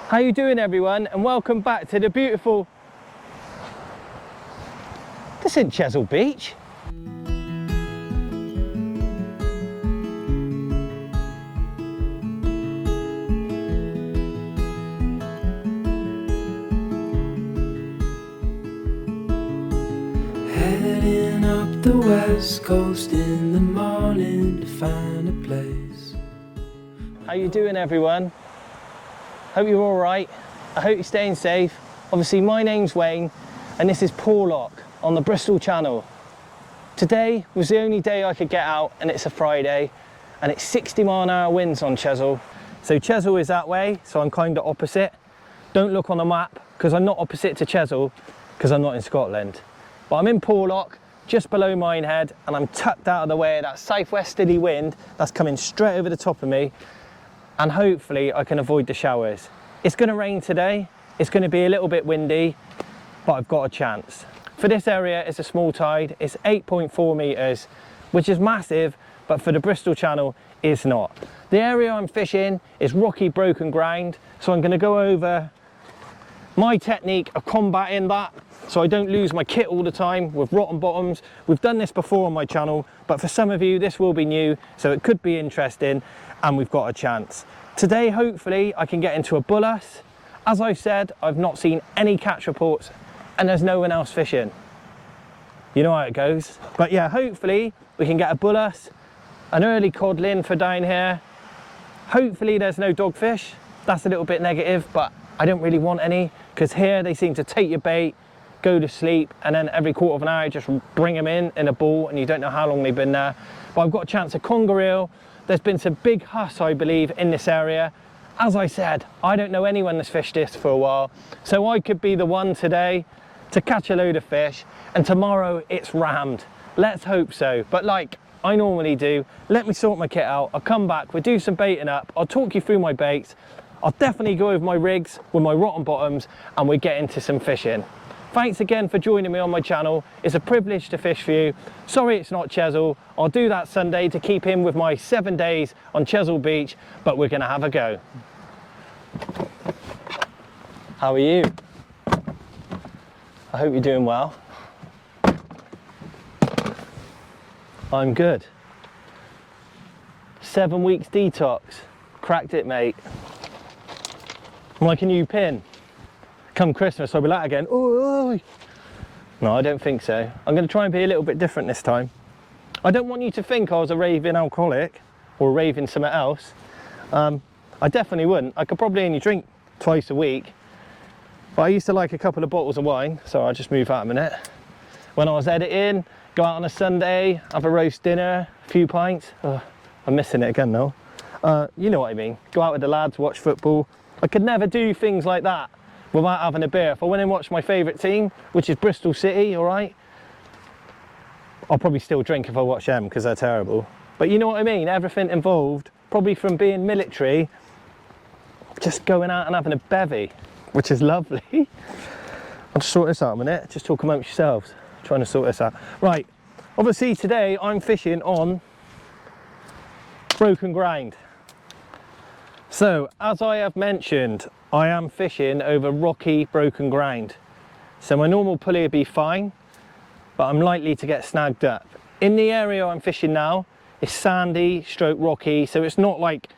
How you doing, everyone, and welcome back to the beautiful... This isn't Chesil Beach. Heading up the west coast in the morning to find a place. How you doing, everyone? Hope you're all right. I hope you're staying safe. Obviously, my name's Wayne, and this is Porlock on the Bristol Channel. Today was the only day I could get out, and it's a Friday, and it's 60-mile-an-hour winds on Chesil. So Chesil is that way, so I'm kind of opposite. Don't look on the map, because I'm not opposite to Chesil, because I'm not in Scotland. But I'm in Porlock, just below Minehead, and I'm tucked out of the way of that southwesterly wind that's coming straight over the top of me, and hopefully I can avoid the showers. It's going to rain today, it's going to be a little bit windy, but I've got a chance. For this area, it's a small tide, it's 8.4 metres, which is massive, but for the Bristol Channel, it's not. The area I'm fishing is rocky, broken ground, so I'm going to go over my technique of combating that, so I don't lose my kit all the time with rotten bottoms. We've done this before on my channel, but for some of you this will be new, so it could be interesting, and we've got a chance. Today, hopefully, I can get into a bull Huss. As I've said, I've not seen any catch reports, and there's no one else fishing. You know how it goes. But yeah, hopefully we can get a bull Huss, an early codlin for down here. Hopefully there's no dogfish. That's a little bit negative, but I don't really want any, because here they seem to take your bait, go to sleep, and then every quarter of an hour just bring them in a ball, and you don't know how long they've been there. But I've got a chance of conger eel. There's been some big Huss, I believe, in this area. As I said, I don't know anyone that's fished this for a while, so I could be the one today to catch a load of fish, and tomorrow it's rammed. Let's hope so. But like I normally do, let me sort my kit out. I'll come back, we'll do some baiting up, I'll talk you through my baits, I'll definitely go over my rigs with my rotten bottoms, and we'll get into some fishing. Thanks again for joining me on my channel. It's a privilege to fish for you. Sorry it's not Chesil. I'll do that Sunday to keep in with my 7 days on Chesil Beach, but we're gonna have a go. How are you? I hope you're doing well. I'm good. 7 weeks detox. Cracked it, mate. I'm like a new pin. Come Christmas, I'll be like again. Ooh. No, I don't think so. I'm going to try and be a little bit different this time. I don't want you to think I was a raving alcoholic or raving something else. I definitely wouldn't. I could probably only drink twice a week. But I used to like a couple of bottles of wine, so I'll just move out a minute. When I was editing, go out on a Sunday, have a roast dinner, a few pints. Oh, I'm missing it again now. You know what I mean. Go out with the lads, watch football. I could never do things like that without having a beer. If I went and watched my favourite team, which is Bristol City, all right, I'll probably still drink if I watch them because they're terrible. But you know what I mean, everything involved, probably from being military, just going out and having a bevy, which is lovely. I'll just sort this out a minute, just talk amongst yourselves, trying to sort this out. Right, obviously today I'm fishing on broken ground. So, as I have mentioned, I am fishing over rocky, broken ground. So my normal pulley would be fine, but I'm likely to get snagged up. In the area I'm fishing now, it's sandy, stroke rocky, so it's not like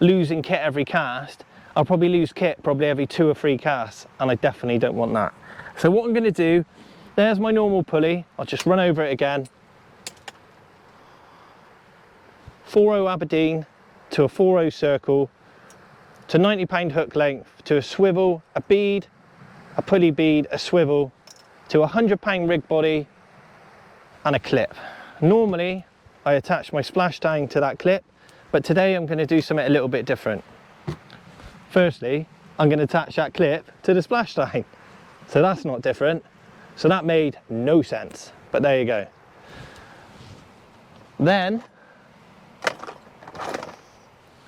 losing kit every cast. I'll probably lose kit probably every 2 or 3 casts, and I definitely don't want that. So what I'm going to do, there's my normal pulley, I'll just run over it again. 4.0 Aberdeen to a 4.0 circle, to 90-pound hook length, to a swivel, a bead, a pulley bead, a swivel, to a 100-pound rig body, and a clip. Normally, I attach my splash tang to that clip, but today I'm going to do something a little bit different. Firstly, I'm going to attach that clip to the splash tang. So that's not different. So that made no sense, but there you go. Then,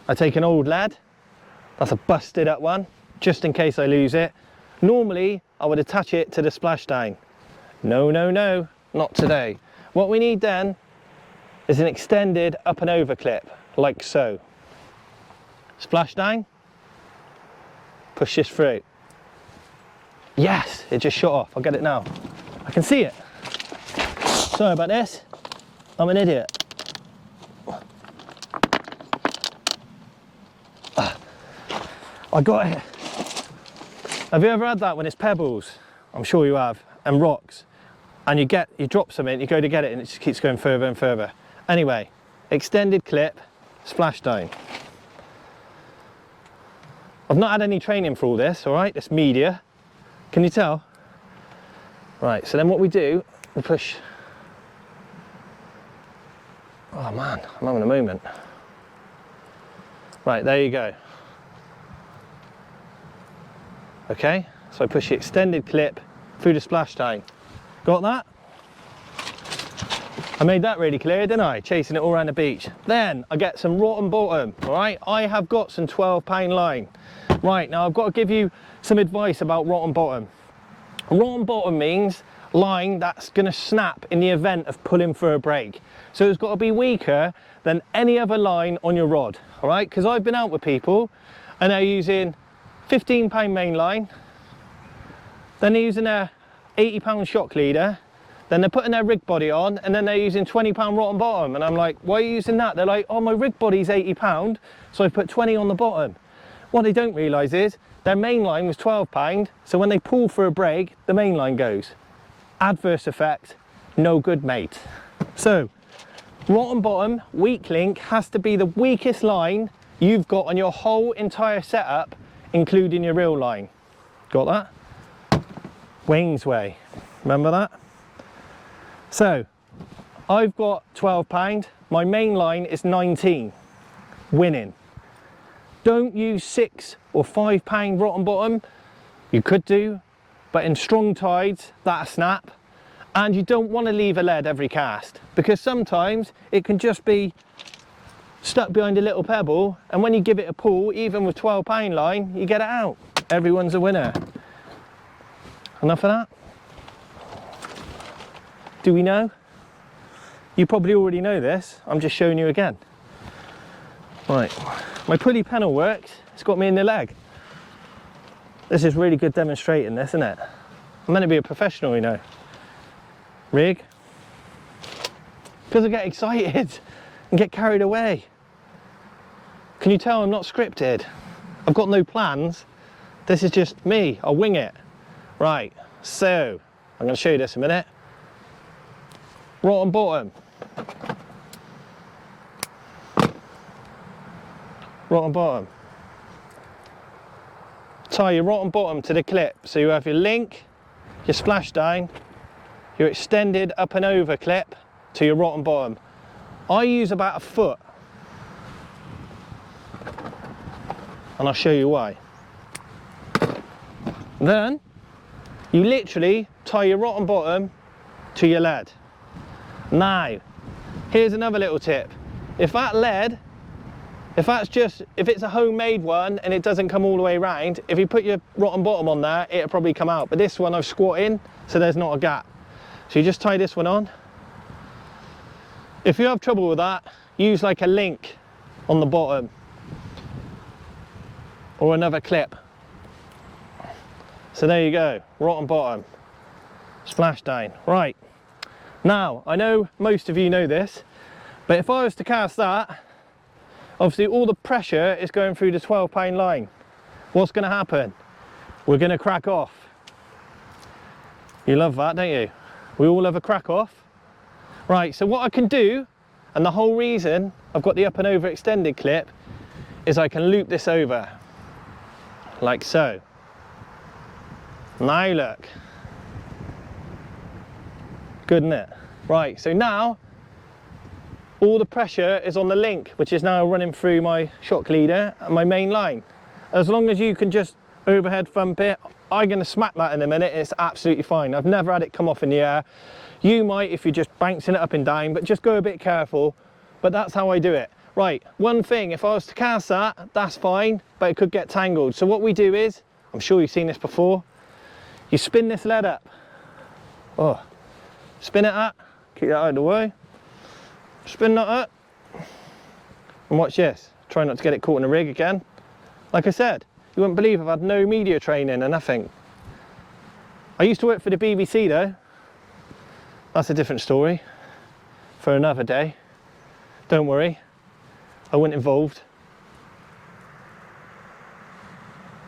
I take an old lead. That's a busted up one, just in case I lose it. Normally, I would attach it to the splash tang. No, no, no, not today. What we need then is an extended up and over clip, like so. Splash tang, push this through. Yes, it just shot off. I'll get it now. I can see it. Sorry about this. I'm an idiot. I got it. Have you ever had that when it's pebbles? I'm sure you have, and rocks, and you drop something, you go to get it and it just keeps going further and further. Anyway, extended clip, splashdown. I've not had any training for all this, all right? It's media. Can you tell? Right, so then what we do, we push. Oh man, I'm having a moment. Right, there you go. Okay, so I push the extended clip through the splashdown. Got that? I made that really clear, didn't I? Chasing it all around the beach. Then I get some rotten bottom, all right? I have got some 12-pound line. Right, now I've got to give you some advice about rotten bottom. Rotten bottom means line that's going to snap in the event of pulling for a break. So it's got to be weaker than any other line on your rod, all right? Because I've been out with people and they're using 15-pound main line, then they're using a 80-pound shock leader, then they're putting their rig body on, and then they're using 20-pound rotten bottom. And I'm like, why are you using that? They're like, oh, my rig body's 80-pound, so I put 20 on the bottom. What they don't realise is their main line was 12-pound, so when they pull for a break, the main line goes. Adverse effect, no good, mate. So, rotten bottom, weak link, has to be the weakest line you've got on your whole entire setup, including your reel line. Got that? Wayne's way. Remember that? So, I've got 12-pound, my main line is 19, winning. Don't use 6 or 5-pound rotten bottom. You could do, but in strong tides, that'll snap. And you don't want to leave a lead every cast, because sometimes it can just be stuck behind a little pebble, and when you give it a pull, even with 12-pound line, you get it out. Everyone's a winner. Enough of that? Do we know? You probably already know this, I'm just showing you again. Right, my pulley panel works, it's got me in the leg. This is really good demonstrating this, isn't it? I'm meant to be a professional, you know. Rig. Because I get excited and get carried away. Can you tell I'm not scripted? I've got no plans. This is just me, I'll wing it. Right, so, I'm going to show you this in a minute. Rotten bottom. Rotten bottom. Tie your rotten bottom to the clip. So you have your link, your splashdown, your extended up and over clip to your rotten bottom. I use about a foot. And I'll show you why. Then, you literally tie your rotten bottom to your lead. Now, here's another little tip. If that lead, if it's a homemade one and it doesn't come all the way around, if you put your rotten bottom on there, it'll probably come out. But this one I've squat in, so there's not a gap. So you just tie this one on. If you have trouble with that, use like a link on the bottom or another clip. So there you go, rotten bottom, splashdown. Right, now I know most of you know this, but if I was to cast that, obviously all the pressure is going through the 12-pound line. What's going to happen? We're going to crack off. You love that, don't you? We all love a crack off. Right, so what I can do, and the whole reason I've got the up and over extended clip, is I can loop this over, like so. Now look. Good, isn't it? Right, so now all the pressure is on the link, which is now running through my shock leader and my main line. As long as you can just overhead thump it, I'm going to smack that in a minute, it's absolutely fine. I've never had it come off in the air. You might if you're just bouncing it up and down, but just go a bit careful. But that's how I do it. Right, one thing, if I was to cast that, that's fine, but it could get tangled. So what we do is, I'm sure you've seen this before, you spin this lead up. Oh, spin it up, keep that out of the way. Spin that up. And watch this. Try not to get it caught in the rig again. Like I said, You wouldn't believe I've had no media training or nothing. I used to work for the BBC though. That's a different story for another day. Don't worry, I wasn't involved.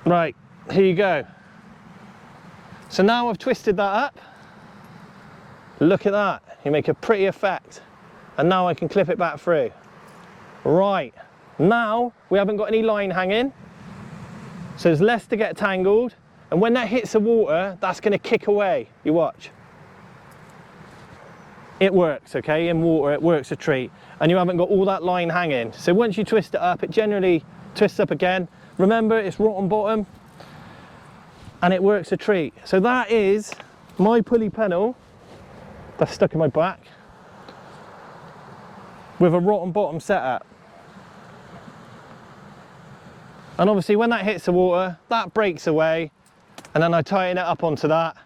Right, here you go. So now I've twisted that up. Look at that, you make a pretty effect. And now I can clip it back through. Right, now we haven't got any line hanging. So there's less to get tangled. And when that hits the water, that's gonna kick away. You watch. It works, okay? In water, it works a treat. And you haven't got all that line hanging. So once you twist it up, it generally twists up again. Remember, it's rotten bottom. And it works a treat. So that is my pulley pennel that's stuck in my back with a rotten bottom setup. And obviously when that hits the water, that breaks away, and then I tighten it up onto that.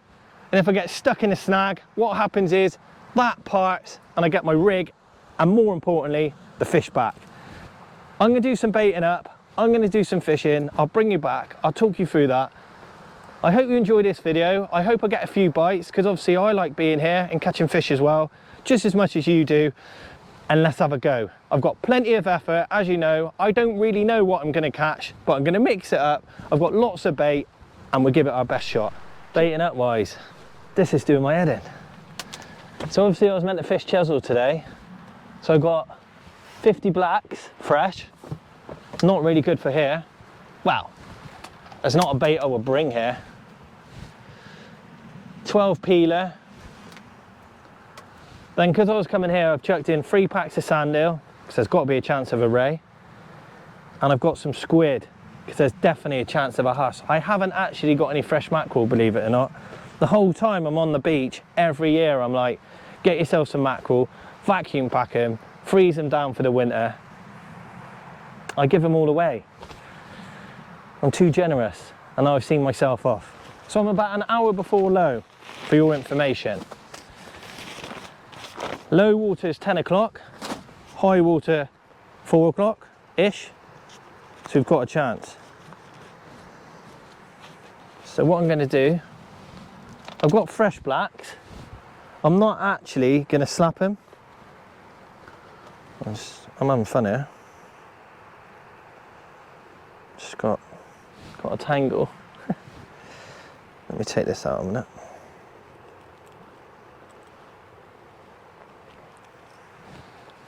And if I get stuck in a snag, what happens is that parts and I get my rig, and more importantly, the fish back. I'm gonna do some baiting up, I'm gonna do some fishing, I'll bring you back, I'll talk you through that. I hope you enjoyed this video. I hope I get a few bites, because obviously I like being here and catching fish as well, just as much as you do. And let's have a go. I've got plenty of effort, as you know. I don't really know what I'm gonna catch, but I'm gonna mix it up. I've got lots of bait, and we'll give it our best shot. Baiting up wise, this is doing my head in. So obviously I was meant to fish chisel today. So I got 50 blacks, fresh. Not really good for here. Well, there's not a bait I would bring here. 12 peeler. Then because I was coming here, I've chucked in 3 packs of sand eel, because there's got to be a chance of a ray. And I've got some squid, because there's definitely a chance of a Huss. I haven't actually got any fresh mackerel, believe it or not. The whole time I'm on the beach, every year I'm like, get yourself some mackerel, vacuum pack them, freeze them down for the winter. I give them all away. I'm too generous, and I've seen myself off. So I'm about an hour before low, for your information. Low water is 10 o'clock, high water 4 o'clock-ish, so we've got a chance. So what I'm going to do, I've got fresh blacks. I'm not actually going to slap them. I'm having fun here. Just got a tangle. Let me take this out a minute.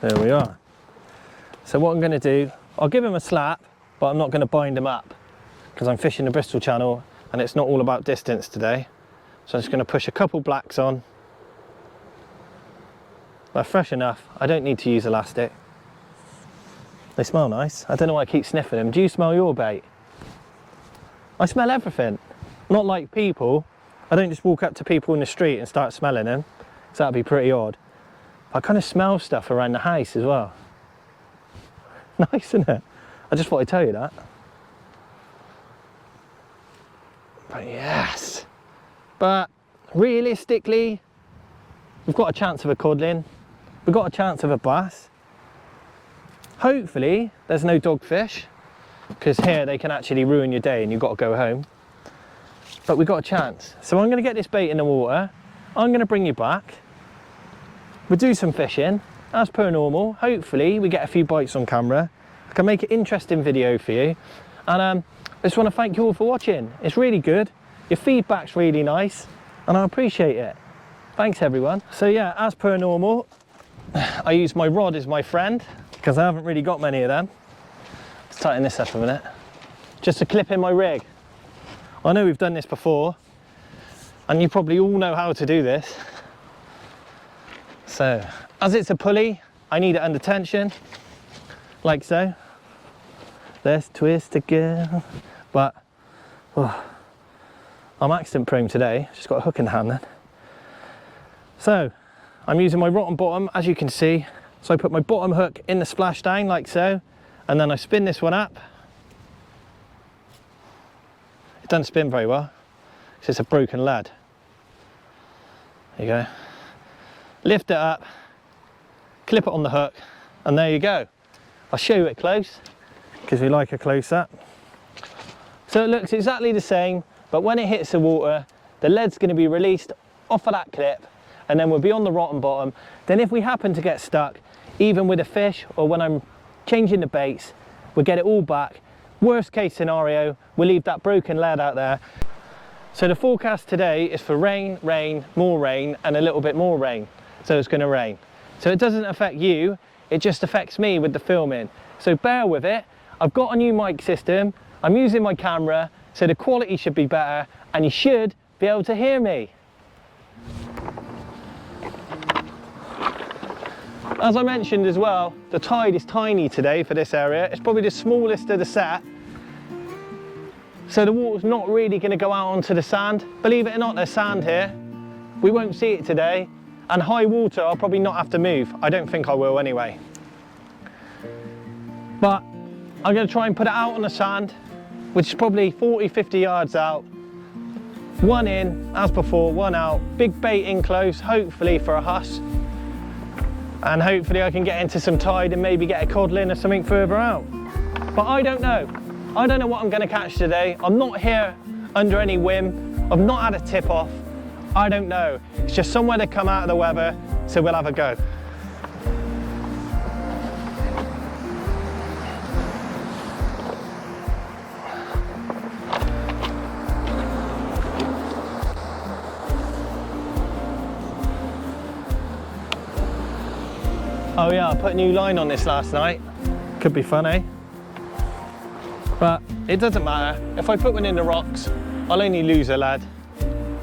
There we are. So what I'm going to do, I'll give him a slap, but I'm not going to bind him up, because I'm fishing the Bristol Channel and it's not all about distance today. So I'm just going to push a couple blacks on. They're fresh enough, I don't need to use elastic. They smell nice. I don't know why I keep sniffing them. Do you smell your bait? I smell everything. Not like people. I don't just walk up to people in the street and start smelling them, so that'd be pretty odd. I kind of smell stuff around the house as well. Nice, isn't it? I just thought I'd tell you that. But yes. But realistically, we've got a chance of a codling. We've got a chance of a bass. Hopefully, there's no dogfish, because here they can actually ruin your day and you've got to go home. But we've got a chance. So I'm going to get this bait in the water. I'm going to bring you back. We'll do some fishing, as per normal. Hopefully we get a few bites on camera. I can make an interesting video for you. And I just want to thank you all for watching. It's really good. Your feedback's really nice, and I appreciate it. Thanks everyone. So yeah, as per normal, I use my rod as my friend, because I haven't really got many of them. Let's tighten this up a minute. Just to clip in my rig. I know we've done this before, and you probably all know how to do this. So, as it's a pulley, I need it under tension, like so. Let's twist again. But, I'm accident prone today, just got a hook in the hand then. So, I'm using my rotten bottom, as you can see. So I put my bottom hook in the splashdown, like so, and then I spin this one up. It doesn't spin very well, because it's a broken lead. There you go. Lift it up, clip it on the hook, and there you go. I'll show you it close, because we like a close up. So it looks exactly the same, but when it hits the water, the lead's going to be released off of that clip, and then we'll be on the rotten bottom. Then if we happen to get stuck, even with a fish or when I'm changing the baits, we'll get it all back. Worst case scenario, we'll leave that broken lead out there. So the forecast today is for rain, rain, more rain, and a little bit more rain. So it's going to rain. So it doesn't affect you, it just affects me with the filming. So bear with it. I've got a new mic system, I'm using my camera, so the quality should be better, and you should be able to hear me. As I mentioned as well, the tide is tiny today for this area. It's probably the smallest of the set. So the water's not really going to go out onto the sand. Believe it or not, there's sand here. We won't see it today. And high water, I'll probably not have to move. I don't think I will anyway. But I'm going to try and put it out on the sand, which is probably 40, 50 yards out. One in, as before, one out. Big bait in close, hopefully for a Huss. And hopefully I can get into some tide and maybe get a codlin or something further out. But I don't know. I don't know what I'm going to catch today. I'm not here under any whim. I've not had a tip off. I don't know. It's just somewhere to come out of the weather, so we'll have a go. Oh yeah, I put a new line on this last night. Could be fun, eh? But it doesn't matter. If I put one in the rocks, I'll only lose a lad.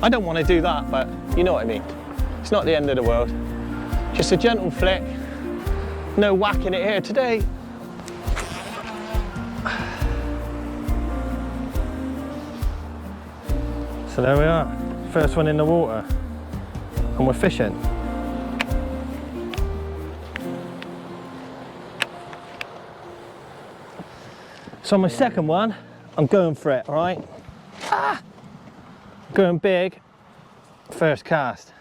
I don't want to do that, but you know what I mean. It's not the end of the world. Just a gentle flick. No whacking it here today. So there we are. First one in the water. And we're fishing. So on my second one, I'm going for it, all right? Ah! Going big, first cast.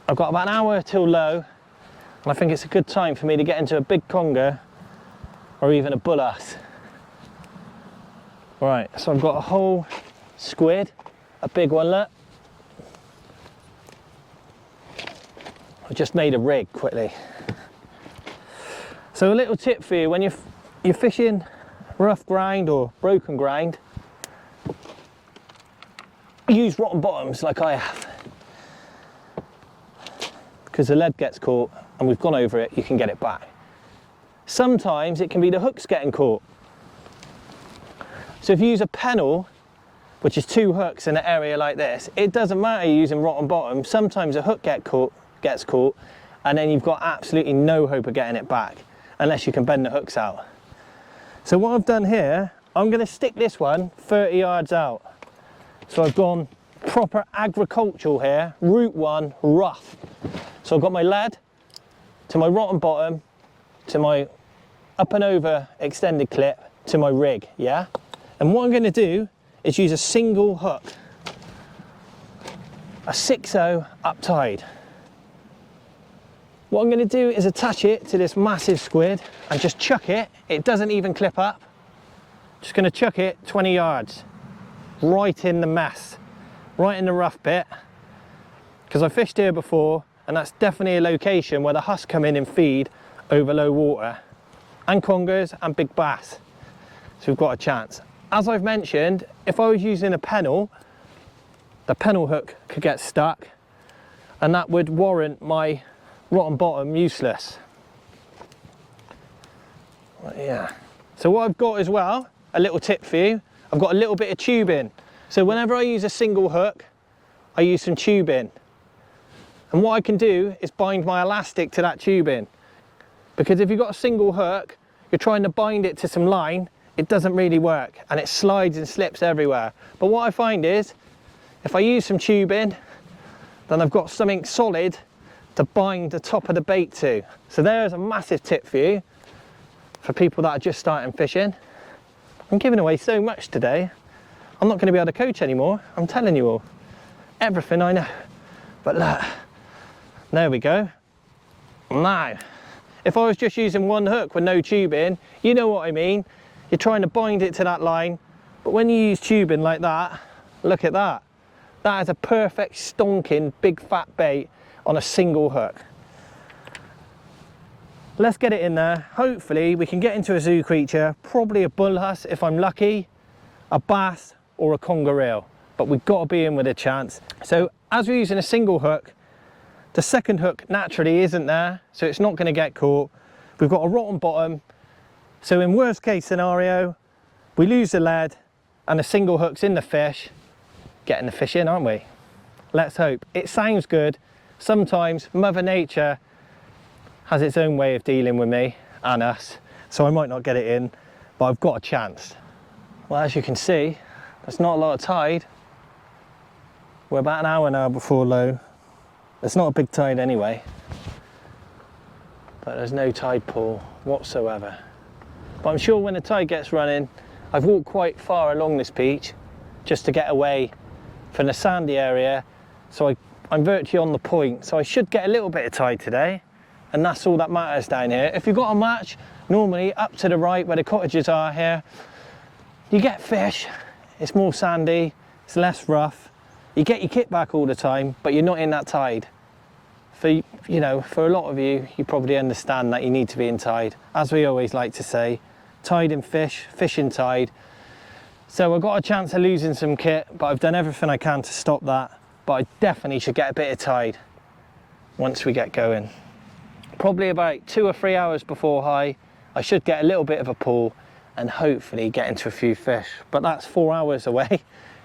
I've got about an hour till low, and I think it's a good time for me to get into a big conger or even a bull Huss. All right, so I've got a whole squid, a big one, look. I just made a rig quickly. So a little tip for you, when you're fishing rough grind or broken grind, use rotten bottoms like I have, because the lead gets caught and we've gone over it, you can get it back. Sometimes it can be the hooks getting caught. So if you use a pennel, which is two hooks in an area like this, it doesn't matter you're using rotten bottom. Sometimes a hook gets caught and then you've got absolutely no hope of getting it back unless you can bend the hooks out. So what I've done here, I'm going to stick this one 30 yards out. So I've gone proper agricultural here, route one, rough. So I've got my lead to my rotten bottom, to my up and over extended clip, to my rig, yeah? And what I'm going to do is use a single hook, a 6-0 up tide. What I'm going to do is attach it to this massive squid and just chuck it. It doesn't even clip up. Just going to chuck it 20 yards, right in the mess, right in the rough bit. Because I fished here before, and that's definitely a location where the Huss come in and feed over low water, and congers and big bass. So we've got a chance. As I've mentioned, if I was using a pennel, the pennel hook could get stuck, and that would warrant my rotten bottom useless. Yeah. So what I've got as well, a little tip for you, I've got a little bit of tubing. So whenever I use a single hook, I use some tubing. And what I can do is bind my elastic to that tubing. Because if you've got a single hook, you're trying to bind it to some line, it doesn't really work and it slides and slips everywhere. But what I find is, if I use some tubing, then I've got something solid to bind the top of the bait to. So there's a massive tip for you, for people that are just starting fishing. I'm giving away so much today. I'm not going to be able to coach anymore, I'm telling you all. Everything I know. But look, there we go. Now, if I was just using one hook with no tubing, you know what I mean. You're trying to bind it to that line, But when you use tubing like that, look at that. That is a perfect stonking big fat bait on a single hook. Let's get it in there. Hopefully we can get into a zoo creature, probably a bull huss if I'm lucky, a bass or a conger reel. But we've got to be in with a chance. So as we're using a single hook, the second hook naturally isn't there, so it's not going to get caught. We've got a rotten bottom, so in worst case scenario, we lose the lead and the single hook's in the fish, getting the fish in, aren't we? Let's hope. It sounds good. Sometimes Mother Nature has its own way of dealing with me and us, so I might not get it in, but I've got a chance. Well, as you can see, there's not a lot of tide. We're about an hour now before low. It's not a big tide anyway, but there's no tide pool whatsoever. But I'm sure when the tide gets running, I've walked quite far along this beach just to get away from the sandy area, so I'm virtually on the point, so I should get a little bit of tide today, and that's all that matters down here. If you've got a match, normally up to the right where the cottages are here, you get fish. It's more sandy, it's less rough. You get your kit back all the time, but you're not in that tide. For, you know, for a lot of you, you probably understand that you need to be in tide. As we always like to say, tide in fish, fish in tide. So I've got a chance of losing some kit, but I've done everything I can to stop that. But I definitely should get a bit of tide once we get going. Probably about 2 or 3 hours before high, I should get a little bit of a pull and hopefully get into a few fish. But that's 4 hours away.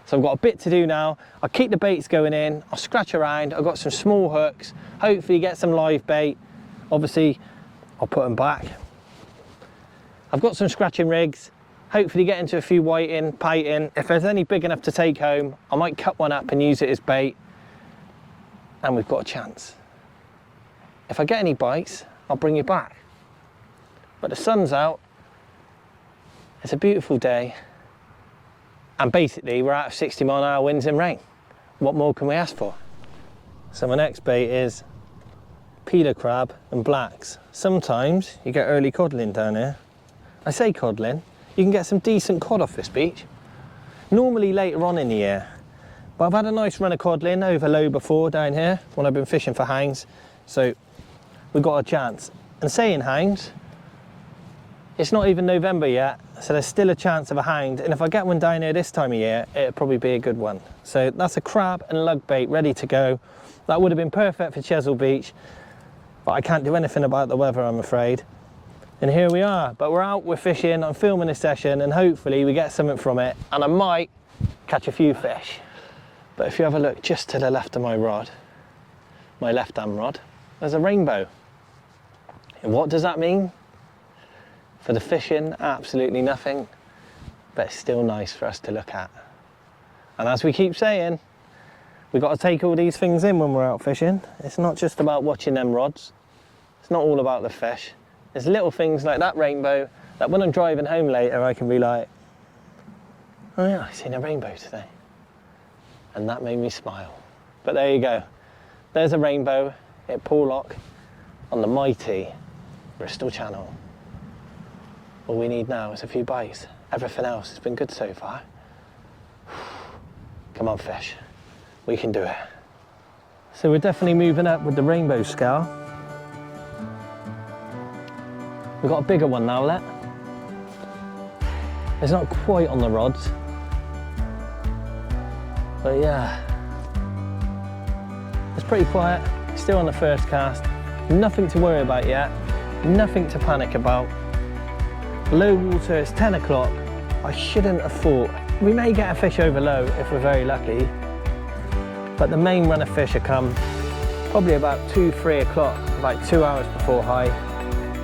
So I've got a bit to do now. I'll keep the baits going in, I'll scratch around, I've got some small hooks, hopefully get some live bait. Obviously, I'll put them back. I've got some scratching rigs, hopefully get into a few whiting, piting. If there's any big enough to take home, I might cut one up and use it as bait. And we've got a chance. If I get any bites, I'll bring you back. But the sun's out, it's a beautiful day. And basically we're out of 60-mile-an-hour winds and rain. What more can we ask for? So my next bait is peeler crab and blacks. Sometimes you get early codling down here. I say codling, you can get some decent cod off this beach. Normally later on in the year. But I've had a nice run of codling over low before down here when I've been fishing for hounds. So we've got a chance. And saying hounds, it's not even November yet, so there's still a chance of a hound, and if I get one down here this time of year, it'll probably be a good one. So that's a crab and lug bait ready to go. That would have been perfect for Chesil Beach, but I can't do anything about the weather, I'm afraid. And here we are, but we're out, we're fishing, I'm filming a session, and hopefully we get something from it, and I might catch a few fish. But if you have a look just to the left of my rod, my left-hand rod, there's a rainbow. And what does that mean? For the fishing, absolutely nothing, but it's still nice for us to look at. And as we keep saying, we've got to take all these things in when we're out fishing. It's not just about watching them rods. It's not all about the fish. There's little things like that rainbow that when I'm driving home later, I can be like, oh yeah, I've seen a rainbow today. And that made me smile. But there you go. There's a rainbow at Porlock on the mighty Bristol Channel. All we need now is a few bites. Everything else has been good so far. Come on, fish. We can do it. So we're definitely moving up with the rainbow scale. We've got a bigger one now, Let. It's not quite on the rods. But yeah. It's pretty quiet. Still on the first cast. Nothing to worry about yet. Nothing to panic about. Low water, it's 10 o'clock. I shouldn't have thought. We may get a fish over low if we're very lucky, but the main run of fish will come probably about 2-3 o'clock, about 2 hours before high,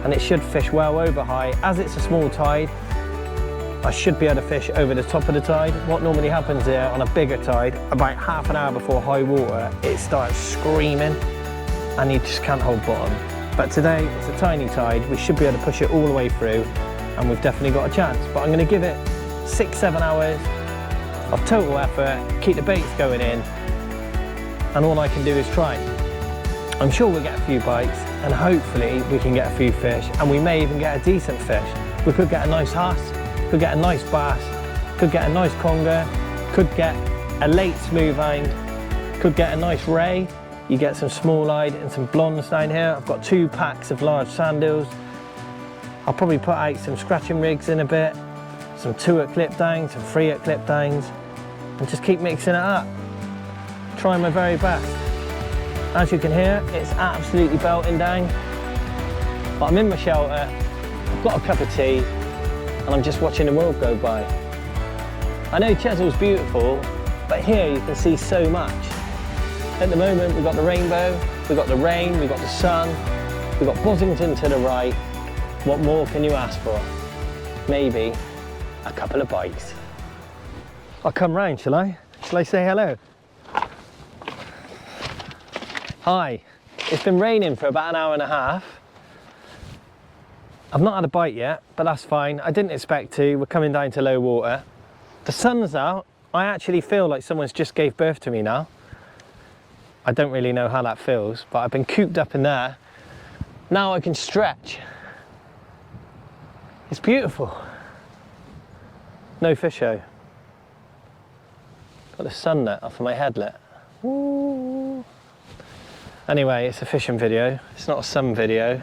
and it should fish well over high. As it's a small tide, I should be able to fish over the top of the tide. What normally happens here on a bigger tide, about half an hour before high water, it starts screaming and you just can't hold bottom. But today it's a tiny tide, we should be able to push it all the way through, and we've definitely got a chance. But I'm going to give it 6-7 hours of total effort, keep the baits going in, and all I can do is try. I'm sure we'll get a few bites, and hopefully we can get a few fish, and we may even get a decent fish. We could get a nice Huss, could get a nice bass, Could get a nice conger, could get a late smooth hind, could get a nice ray. You get some small-eyed and some blondes down here. I've got 2 packs of large sand eels. I'll probably put out some scratching rigs in a bit, some 2-at clip downs, some 3-at clip downs, and just keep mixing it up. Trying my very best. As you can hear, it's absolutely belting down. But I'm in my shelter, I've got a cup of tea, and I'm just watching the world go by. I know Chesil's beautiful, but here you can see so much. At the moment, we've got the rainbow, we've got the rain, we've got the sun, we've got Bosington to the right. What more can you ask for? Maybe a couple of bites. I'll come round, shall I? Shall I say hello? Hi. It's been raining for about an hour and a half. I've not had a bite yet, but that's fine. I didn't expect to. We're coming down to low water. The sun's out. I actually feel like someone's just gave birth to me now. I don't really know how that feels, but I've been cooped up in there. Now I can stretch. It's beautiful. No fish though. Got the sun lit off of my headlet. Ooh. Anyway, it's a fishing video. It's not a sun video.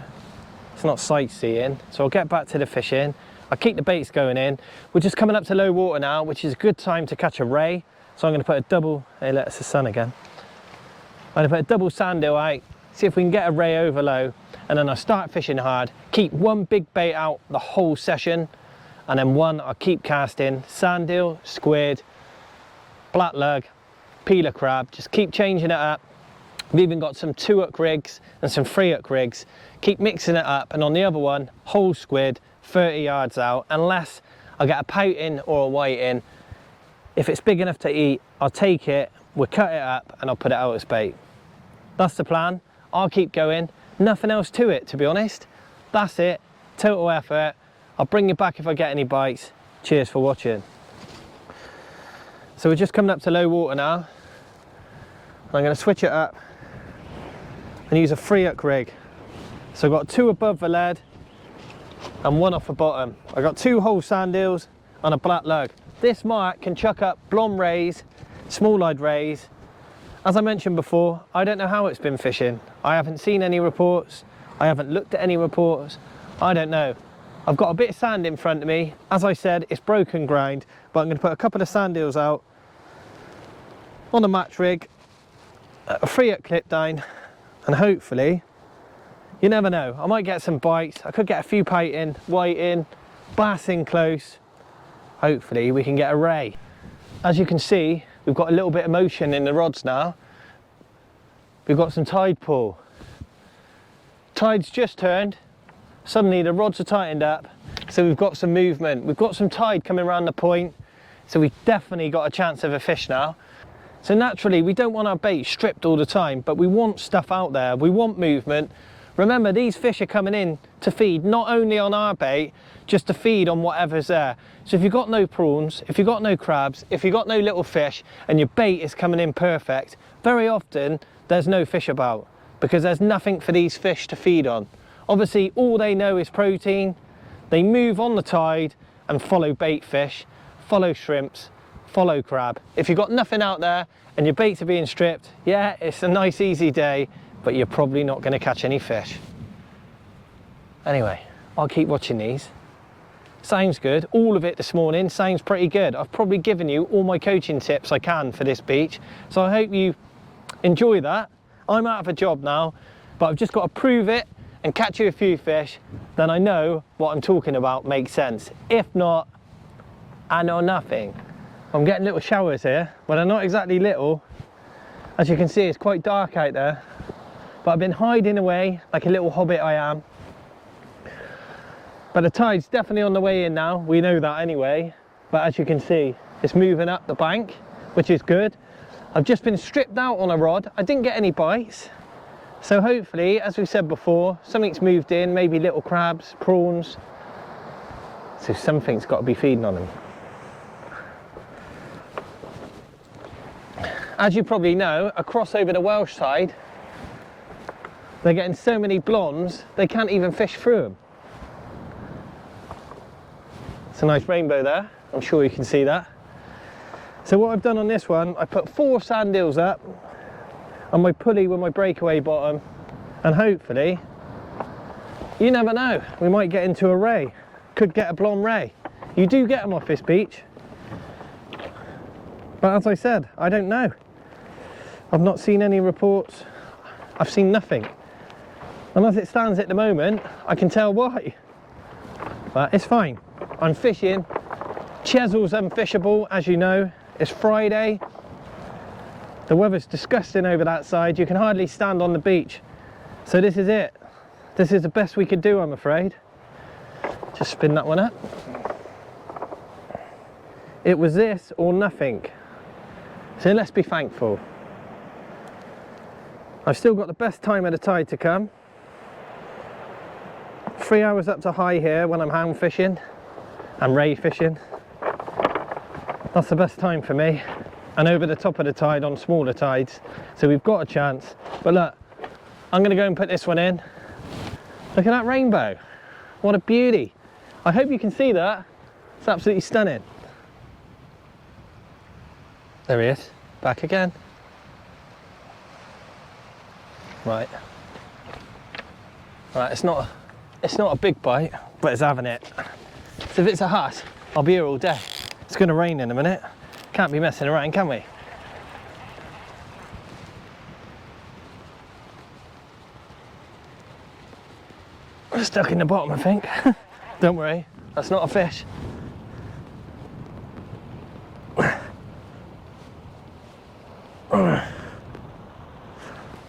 It's not sightseeing. So I'll get back to the fishing. I'll keep the baits going in. We're just coming up to low water now, which is a good time to catch a ray. So I'm going to put a double, hey, let us the sun again. I'm going to put a double sand eel out, see if we can get a ray over low, and then I'll start fishing hard. Keep one big bait out the whole session, and then one I'll keep casting. Sand eel, squid, black lug, peeler crab. Just keep changing it up. We've even got some 2-at rigs and some 3-at rigs. Keep mixing it up, and on the other one, whole squid, 30 yards out, unless I get a pouting or a whiting. If it's big enough to eat, I'll take it, we'll cut it up, and I'll put it out as bait. That's the plan. I'll keep going. Nothing else to it, to be honest. That's it. Total effort. I'll bring you back if I get any bites. Cheers for watching. So we're just coming up to low water now. I'm going to switch it up and use a 3-at rig. So I've got 2 above the lead and 1 off the bottom. I've got 2 whole sand eels and a black lug. This mark can chuck up blonde rays, small-eyed rays. As I mentioned before, I don't know how it's been fishing. I haven't seen any reports. I haven't looked at any reports. I don't know. I've got a bit of sand in front of me. As I said, it's broken ground, but I'm going to put a couple of sand eels out on a match rig, a 3-at clip down, and hopefully, you never know, I might get some bites. I could get a few pouting, whiting, bass in close. Hopefully we can get a ray. As you can see, we've got a little bit of motion in the rods now. We've got some tide pull. Tide's just turned. Suddenly the rods are tightened up, so we've got some movement. We've got some tide coming around the point, so we've definitely got a chance of a fish now. So naturally, we don't want our bait stripped all the time, but we want stuff out there. We want movement. Remember, these fish are coming in to feed not only on our bait, just to feed on whatever's there. So if you've got no prawns, if you've got no crabs, if you've got no little fish, and your bait is coming in perfect, very often there's no fish about, because there's nothing for these fish to feed on. Obviously, all they know is protein. They move on the tide and follow bait fish, follow shrimps, follow crab. If you've got nothing out there and your baits are being stripped, yeah, it's a nice easy day, but you're probably not going to catch any fish. Anyway, I'll keep watching these. Sounds good. All of it this morning sounds pretty good. I've probably given you all my coaching tips I can for this beach, so I hope you enjoy that. I'm out of a job now, but I've just got to prove it and catch you a few fish, then I know what I'm talking about makes sense. If not, I know nothing. I'm getting little showers here, but they're not exactly little. As you can see, it's quite dark out there, but I've been hiding away like a little hobbit I am. But the tide's definitely on the way in now. We know that anyway, but as you can see, it's moving up the bank, which is good. I've just been stripped out on a rod. I didn't get any bites. So hopefully, as we said before, something's moved in, maybe little crabs, prawns. So something's got to be feeding on them. As you probably know, across over the Welsh side, they're getting so many blondes, they can't even fish through them. It's a nice rainbow there I'm sure you can see that. So what I've done on this one, I put 4 sand eels up on my pulley with my breakaway bottom, and hopefully, you never know, we might get into a ray. Could get a blonde ray. You do get them off this beach, but as I said, I don't know. I've not seen any reports. I've seen nothing. And as it stands at the moment, I can tell why. But it's fine. I'm fishing. Chesil's unfishable, as you know. It's Friday. The weather's disgusting over that side. You can hardly stand on the beach. So this is it. This is the best we could do, I'm afraid. Just spin that one up. It was this or nothing. So let's be thankful. I've still got the best time of the tide to come. 3 hours up to high here when I'm hound fishing and ray fishing. That's the best time for me. And over the top of the tide on smaller tides. So we've got a chance. But look, I'm going to go and put this one in. Look at that rainbow. What a beauty. I hope you can see that. It's absolutely stunning. There he is. Back again. Right. Right, it's not a big bite, but it's having it. So if it's a Huss, I'll be here all day. It's going to rain in a minute. Can't be messing around, can we? We're stuck in the bottom, I think. Don't worry, that's not a fish.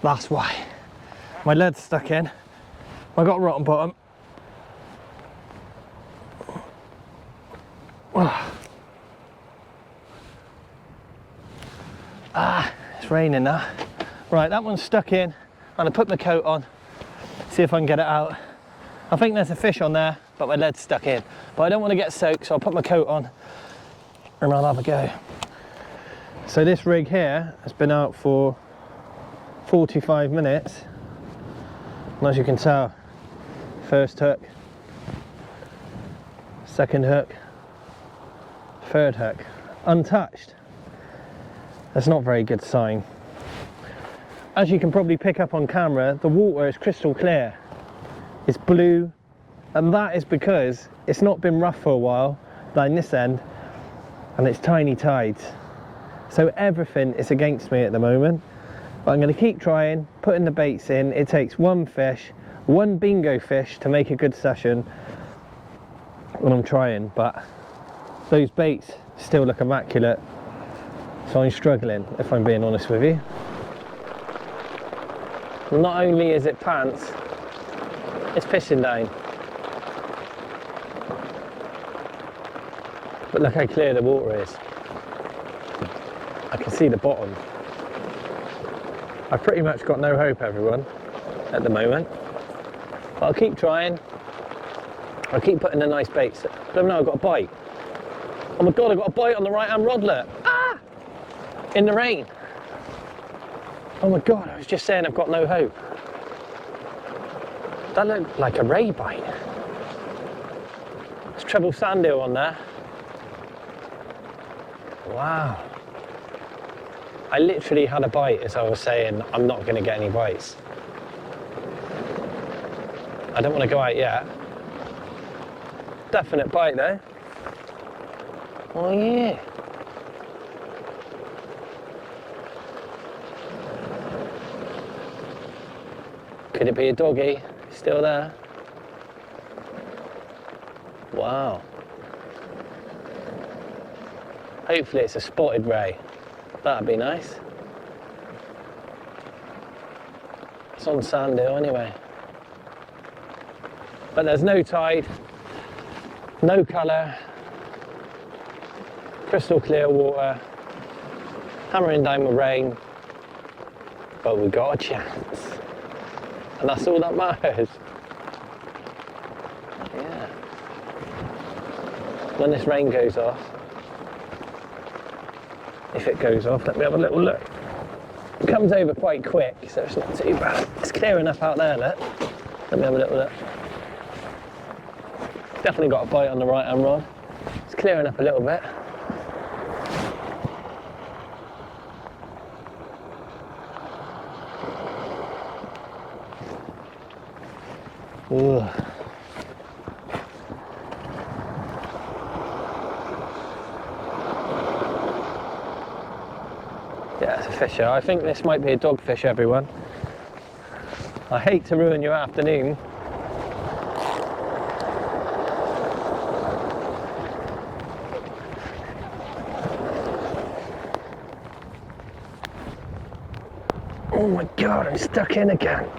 That's why. My lead's stuck in. I got a rotten bottom. Ah, it's raining now. Right, that one's stuck in. I'm gonna put my coat on, see if I can get it out. I think there's a fish on there, but my lead's stuck in. But I don't want to get soaked, so I'll put my coat on and I'll have a go. So this rig here has been out for 45 minutes. And as you can tell, first hook, second hook, third hook, untouched. That's not a very good sign. As you can probably pick up on camera, the water is crystal clear. It's blue, and that is because it's not been rough for a while down this end, and it's tiny tides. So everything is against me at the moment. But I'm going to keep trying, putting the baits in. It takes one fish, one bingo fish to make a good session when I'm trying, but those baits still look immaculate. So I'm struggling, if I'm being honest with you. Not only is it pants, it's pissing down. But look how clear the water is. I can see the bottom. I've pretty much got no hope, everyone, at the moment. But I'll keep trying. I'll keep putting the nice baits. But no, I've got a bite. Oh my God, I've got a bite on the right-hand rodlet. Ah! In the rain. Oh my God, I was just saying I've got no hope. That looked like a ray bite. There's treble sand eel on there. Wow. I literally had a bite as I was saying I'm not going to get any bites. I don't want to go out yet. Definite bite though. Oh yeah. Could it be a doggy? Still there? Wow. Hopefully it's a spotted ray. That'd be nice. It's on sand eel anyway. But there's no tide, no colour, crystal clear water, hammering down with rain, but we got a chance. And that's all that matters. Yeah. When this rain goes off, if it goes off, let me have a little look. It comes over quite quick, so it's not too bad. It's clear enough out there, look. Let me have a little look. Definitely got a bite on the right hand rod. It's clearing up a little bit. Ugh. Yeah, it's a fisher. I think this might be a dogfish, everyone. I hate to ruin your afternoon. Oh my God, I'm stuck in again.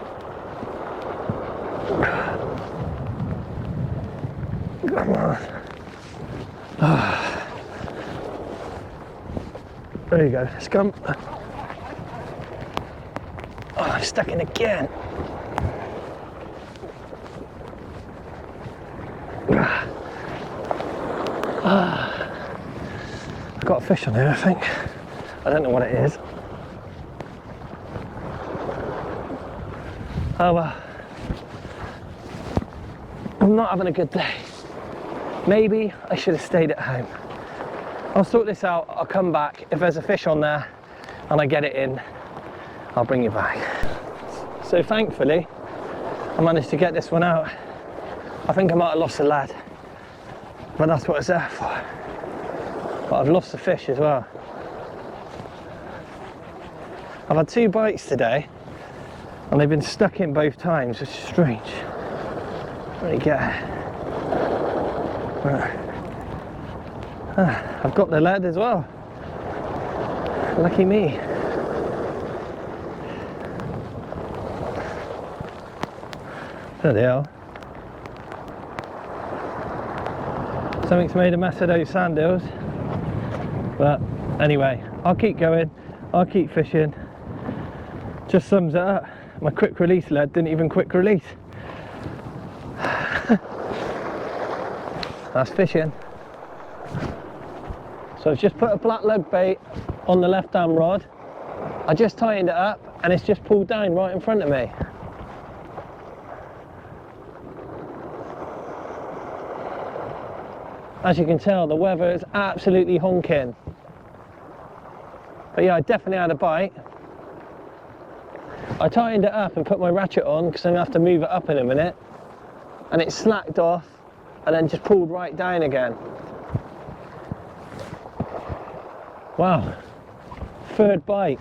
Come on. There you go, let's come. Oh, I'm stuck in again. I've got a fish on here, I think. I don't know what it is. Oh well. I'm not having a good day. Maybe I should have stayed at home. I'll sort this out, I'll come back. If there's a fish on there and I get it in, I'll bring you back. So thankfully, I managed to get this one out. I think I might have lost a lad, but that's what it's there for. But I've lost the fish as well. I've had 2 bites today, and they've been stuck in both times, which is strange. There you go. I've got the lead as well. Lucky me. There they are. Something's made a mess of those sand hills. But anyway, I'll keep going. I'll keep fishing. Just sums it up. My quick release lead didn't even quick release. That's fishing. So I've just put a black lug bait on the left hand rod. I just tightened it up and it's just pulled down right in front of me. As you can tell, the weather is absolutely honking. But yeah, I definitely had a bite. I tightened it up and put my ratchet on because I'm going to have to move it up in a minute. And it slacked off and then just pulled right down again. Wow, 3rd bite.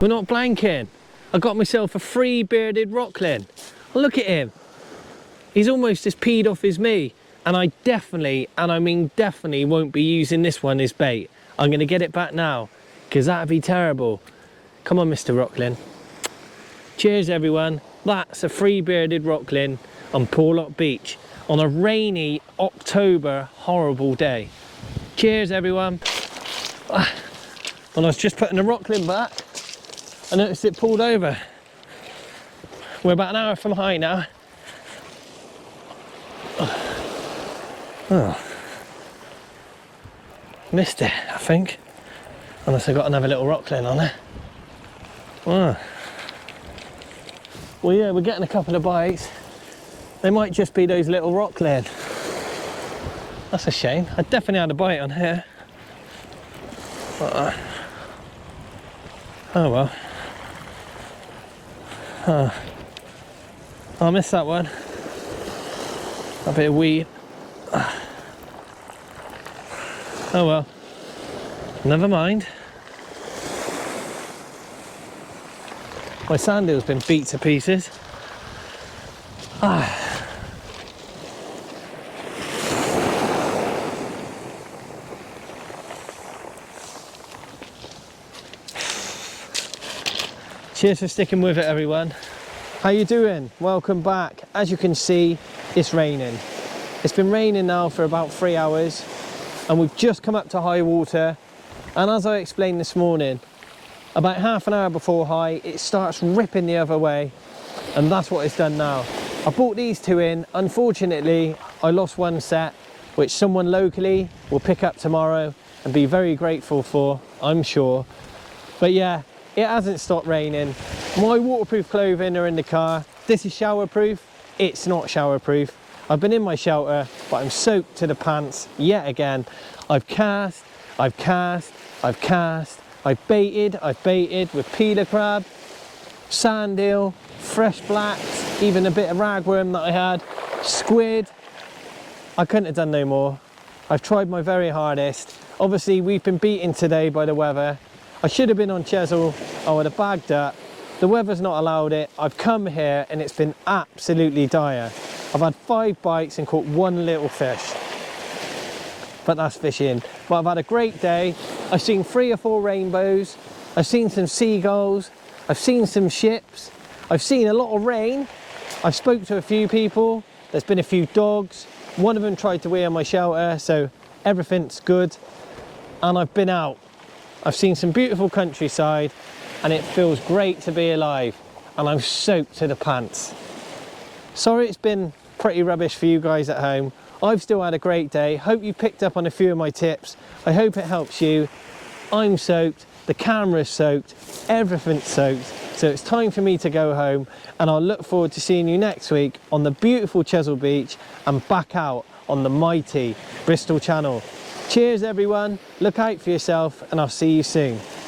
We're not blanking. I got myself a 3 bearded rockling. Look at him. He's almost as peed off as me. And I definitely, and I mean definitely, won't be using this one as bait. I'm going to get it back now, because that'd be terrible. Come on, Mr. Rockling. Cheers, everyone. That's a 3 bearded rockling on Porlock Beach on a rainy October horrible day. Cheers, everyone. When I was just putting the rockling back, I noticed it pulled over. We're about an hour from high now. Oh. Missed it, I think. Unless I got another little rockling on it. Oh. Well, yeah, we're getting a couple of bites. They might just be those little rockling. That's a shame. I definitely had a bite on here. Oh well. I missed that one. A bit of weed. Oh well. Never mind. My sand eel's been beat to pieces. Cheers for sticking with it, everyone. How you doing? Welcome back. As you can see, it's raining. It's been raining now for about 3 hours and we've just come up to high water, and as I explained this morning, about half an hour before high it starts ripping the other way, and that's what it's done now. I brought these 2 in. Unfortunately, I lost one set, which someone locally will pick up tomorrow and be very grateful for, I'm sure. But yeah, it hasn't stopped raining. My waterproof clothing are in the car. This is showerproof. It's not showerproof. I've been in my shelter, but I'm soaked to the pants yet again. I've cast, I've cast, I've cast, I've baited with peeler crab, sand eel, fresh blacks, even a bit of ragworm that I had, squid. I couldn't have done no more. I've tried my very hardest. Obviously, we've been beaten today by the weather. I should have been on Chesil, I would have bagged up. The weather's not allowed it. I've come here and it's been absolutely dire. I've had 5 bites and caught 1 little fish. But that's fishing. But I've had a great day. I've seen 3 or 4 rainbows. I've seen some seagulls. I've seen some ships. I've seen a lot of rain. I've spoke to a few people. There's been a few dogs. One of them tried to wear my shelter, so everything's good. And I've been out. I've seen some beautiful countryside and it feels great to be alive. And I'm soaked to the pants. Sorry it's been pretty rubbish for you guys at home. I've still had a great day. Hope you picked up on a few of my tips. I hope it helps you. I'm soaked, the camera's soaked, everything's soaked. So it's time for me to go home and I'll look forward to seeing you next week on the beautiful Chesil Beach and back out on the mighty Bristol Channel. Cheers everyone, look out for yourself and I'll see you soon.